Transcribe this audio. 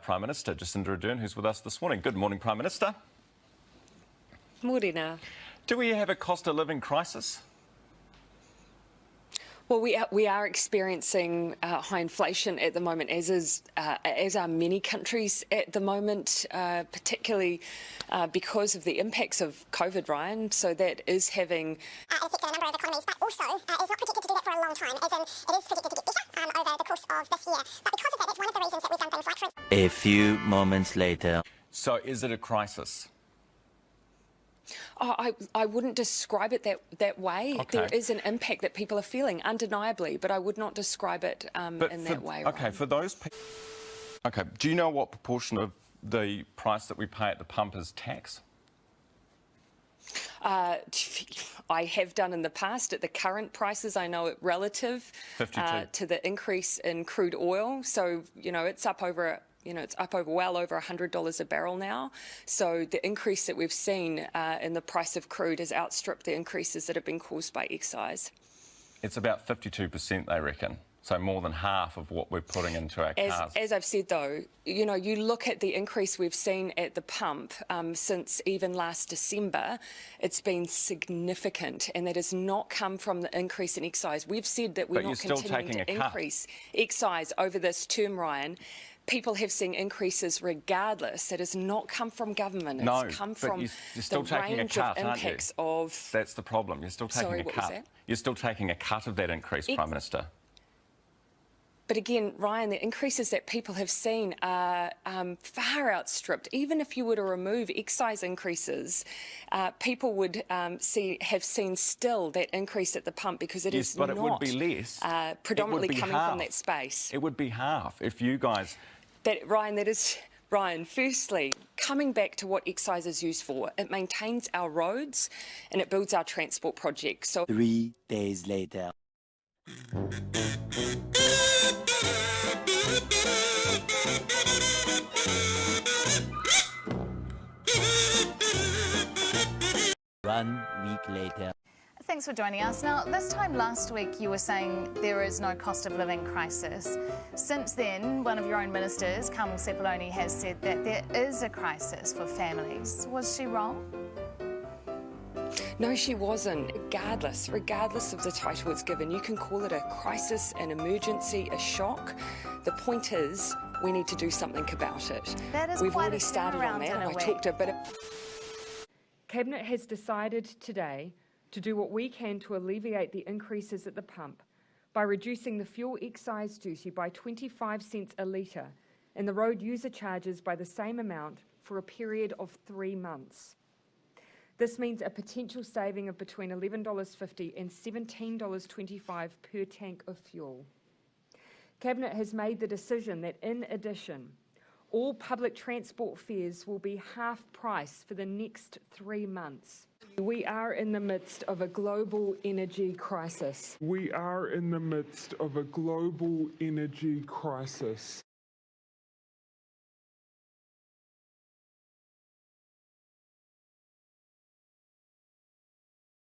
Prime Minister Jacinda Arderns, who's with us this morning. Good morning, Prime Minister. Morena. Do we have a cost of living crisis? Well, we are experiencing high inflation at the moment, as are many countries at the moment, particularly because of the impacts of COVID, Ryan. So that is having an effect on a number of economies, but also is not projected to do that for a long time, as in it is projected to get better over the course of this year. But because of that, that's one of the reasons that we've done things like... A few moments later. So is it a crisis? Oh, I wouldn't describe it that way. Okay. There is an impact that people are feeling, undeniably, but I would not describe it in that way. Okay, Ryan. for those people... Okay, do you know what proportion of the price that we pay at the pump is tax? I have done in the past. At the current prices, I know it relative to the increase in crude oil. So, it's up over... it's up over well over $100 a barrel now. So the increase that we've seen in the price of crude has outstripped the increases that have been caused by excise. It's about 52%, they reckon. So more than half of what we're putting into our cars. As I've said, though, you look at the increase we've seen at the pump since even last December, it's been significant, and that has not come from the increase in excise. We've said that we're not continuing to increase excise over this term, Ryan. People have seen increases regardless. It has not come from government. It's come from you're still the taking range a cut, of impacts of... That's the problem. You're still taking a cut. What was that? You're still taking a cut of that increase, Prime Minister. But again, Ryan, the increases that people have seen are far outstripped. Even if you were to remove excise increases, people would have seen still that increase at the pump, because it is but not it would be less. Predominantly coming half. from that space. It would be half if you guys... Ryan, firstly, coming back to what excise is used for, it maintains our roads and it builds our transport projects. So 3 days later. One week later. Thanks for joining us. Now, this time last week you were saying there is no cost of living crisis. Since then, one of your own ministers, Carmel Sepuloni, has said that there is a crisis for families. Was she wrong? no, she wasn't. Regardless of the title it's given, you can call it a crisis, an emergency, a shock. The point is, we need to do something about it. That is We've quite already a started on turnaround that. in a I way. talked a bit. Cabinet has decided today to do what we can to alleviate the increases at the pump by reducing the fuel excise duty by 25 cents a litre and the road user charges by the same amount for a period of 3 months. This means a potential saving of between $11.50 and $17.25 per tank of fuel. Cabinet has made the decision that, in addition, all public transport fares will be half price for the next 3 months. We are in the midst of a global energy crisis. We are in the midst of a global energy crisis.